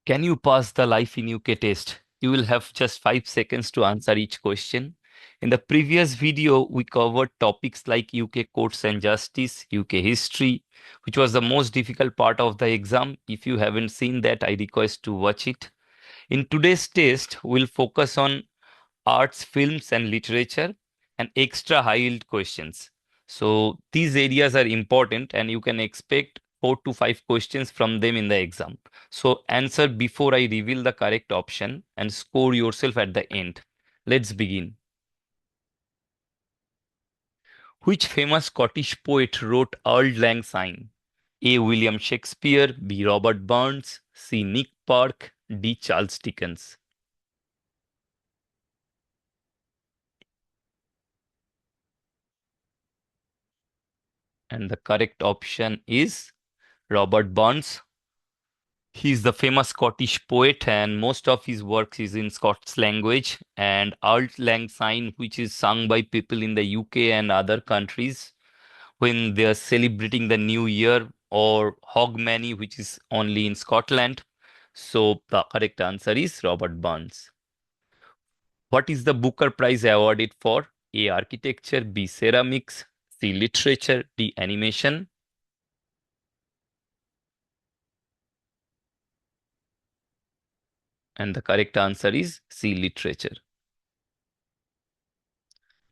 Can you pass the Life in UK test? You will have just 5 seconds to answer each question. In the previous video, we covered topics like UK courts and justice, UK history, which was the most difficult part of the exam. If you haven't seen that, I request to watch it. In today's test, we'll focus on arts, films, and literature, and extra high yield questions. So these areas are important, and you can expect 4 to 5 questions from them in the exam. So answer before I reveal the correct option and score yourself at the end. Let's begin. Which famous Scottish poet wrote Auld Lang Syne? A. William Shakespeare, B. Robert Burns, C. Nick Park, D. Charles Dickens. And the correct option is Robert Burns. He's the famous Scottish poet, and most of his works is in Scots language. And Auld Lang Syne, which is sung by people in the UK and other countries when they are celebrating the New Year, or Hogmanay, which is only in Scotland. So the correct answer is Robert Burns. What is the Booker Prize awarded for? A. Architecture, B. Ceramics, C. Literature, D. Animation. And the correct answer is C. Literature.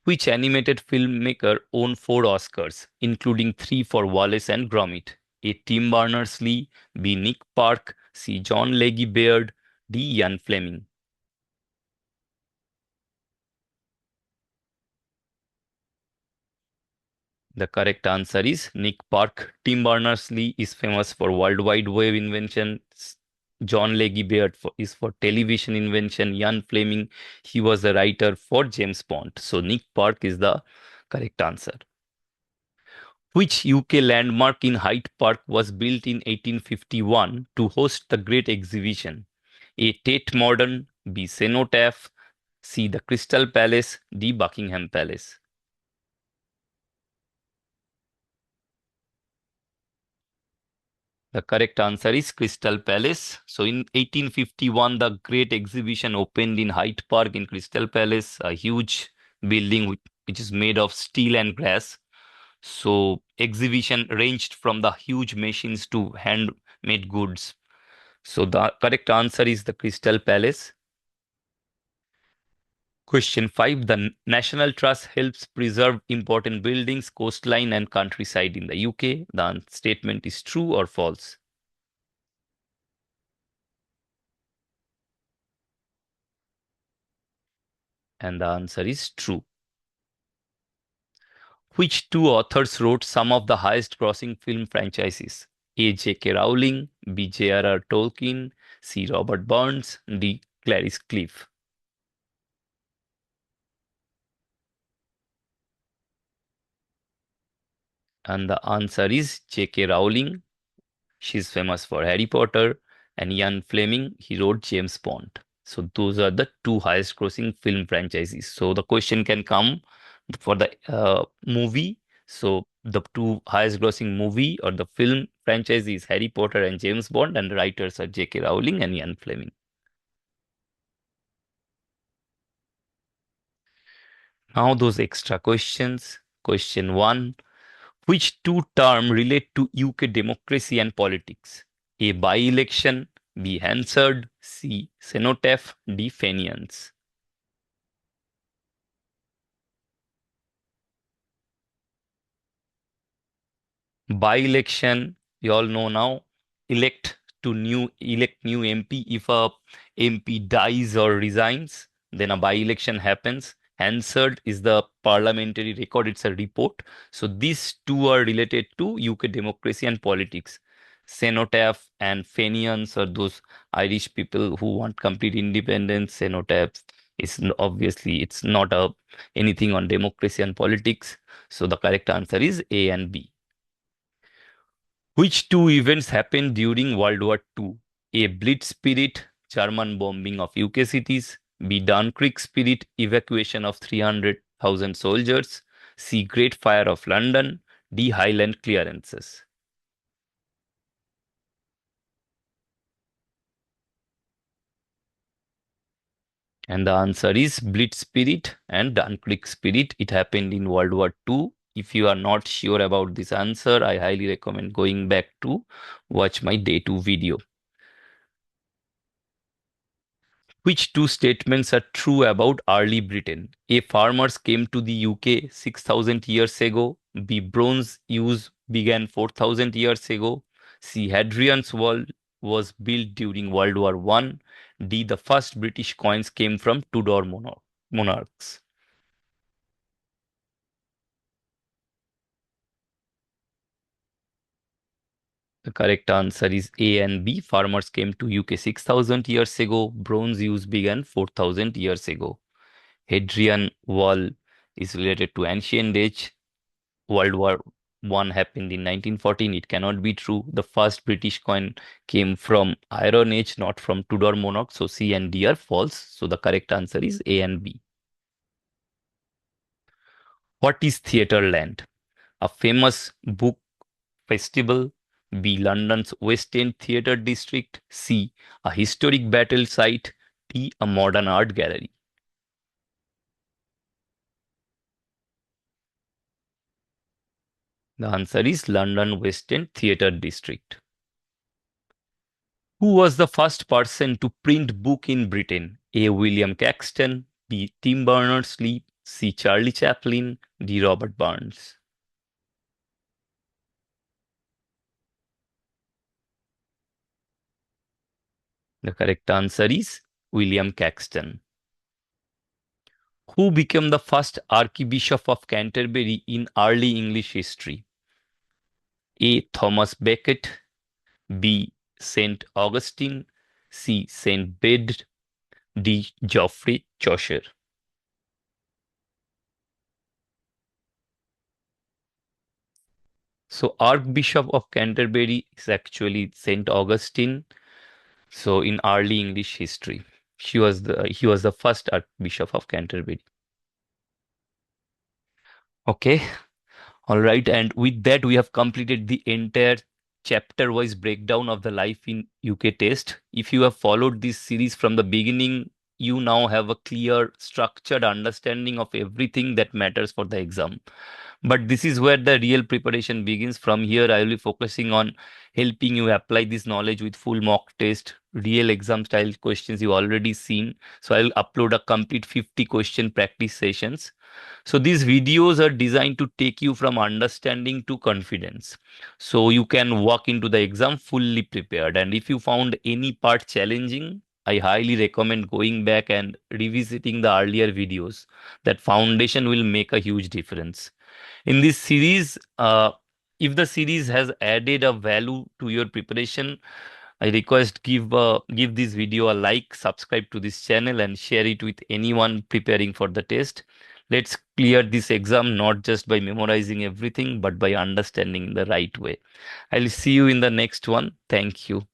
Which animated filmmaker won 4 Oscars, including 3 for Wallace and Gromit? A. Tim Berners-Lee, B. Nick Park, C. John Leggy Baird, D. Ian Fleming. The correct answer is Nick Park. Tim Berners-Lee is famous for World Wide Web invention. John Leggy Baird is for television invention. Ian Fleming, he was the writer for James Bond. So Nick Park is the correct answer. Which UK landmark in Hyde Park was built in 1851 to host the Great Exhibition? A. Tate Modern, B. Cenotaph, C. The Crystal Palace, D. Buckingham Palace. The correct answer is Crystal Palace. So in 1851, the Great Exhibition opened in Hyde Park in Crystal Palace, a huge building which is made of steel and glass. So exhibition ranged from the huge machines to handmade goods. So the correct answer is the Crystal Palace. Question 5. The National Trust helps preserve important buildings, coastline, and countryside in the UK. The statement is true or false? And the answer is true. Which 2 authors wrote some of the highest grossing film franchises? A. J.K. Rowling, B. J.R.R. Tolkien, C. Robert Burns, D. Clarice Cliff. And the answer is J.K. Rowling. She's famous for Harry Potter. And Ian Fleming, he wrote James Bond. So those are the 2 highest grossing film franchises. So the question can come for the movie. So the 2 highest grossing movie or the film franchise is Harry Potter and James Bond, and the writers are J.K. Rowling and Ian Fleming. Now those extra questions. Question 1. Which 2 terms relate to UK democracy and politics? A. By-election, B. Hansard, C. Cenotaph, D. Fenians. By-election, we all know now, elect new MP. If a MP dies or resigns, then a by-election happens. Hansard is the parliamentary record, it's a report. So these 2 are related to UK democracy and politics. Cenotaph and Fenians are those Irish people who want complete independence. Cenotaph is obviously it's not anything on democracy and politics. So the correct answer is A and B. Which 2 events happened during World War II? A. Blitz Spirit, German bombing of UK cities. B. Dunkirk Spirit, evacuation of 300,000 soldiers. C. Great Fire of London. D. Highland clearances. And the answer is Blitz Spirit and Dunkirk Spirit. It happened in World War II. If you are not sure about this answer, I highly recommend going back to watch my day two video. Which two statements are true about early Britain? A. Farmers came to the UK 6,000 years ago. B. Bronze use began 4,000 years ago. C. Hadrian's Wall was built during World War One. D. The first British coins came from Tudor monarchs. The correct answer is A and B. Farmers came to UK 6,000 years ago. Bronze use began 4,000 years ago. Hadrian Wall is related to ancient age. World War One happened in 1914. It cannot be true. The first British coin came from Iron Age, not from Tudor monarch. So C and D are false. So the correct answer is A and B. What is Theatreland? A famous book festival. B. London's West End Theatre District. C. A historic battle site. D. A modern art gallery. The answer is London West End Theatre District. Who was the first person to print book in Britain? A. William Caxton. B. Tim Berners-Lee. C. Charlie Chaplin. D. Robert Burns. The correct answer is William Caxton. Who became the first Archbishop of Canterbury in early English history? A. Thomas Becket. B. Saint Augustine. C. Saint Bede. D. Geoffrey Chaucer. So Archbishop of Canterbury is actually Saint Augustine. So in early English history, he was the first Archbishop of Canterbury. Okay, all right. And with that, we have completed the entire chapter-wise breakdown of the life in UK test. If you have followed this series from the beginning, you now have a clear, structured understanding of everything that matters for the exam. But this is where the real preparation begins. From here, I will be focusing on helping you apply this knowledge with full mock test, real exam style questions you already seen. So I will upload a complete 50 question practice sessions. So these videos are designed to take you from understanding to confidence. So you can walk into the exam fully prepared. And if you found any part challenging, I highly recommend going back and revisiting the earlier videos. That foundation will make a huge difference in this series. If the series has added a value to your preparation, I request give this video a like, subscribe to this channel, and share it with anyone preparing for the test. Let's clear this exam not just by memorizing everything, but by understanding the right way. I'll see you in the next one. Thank you.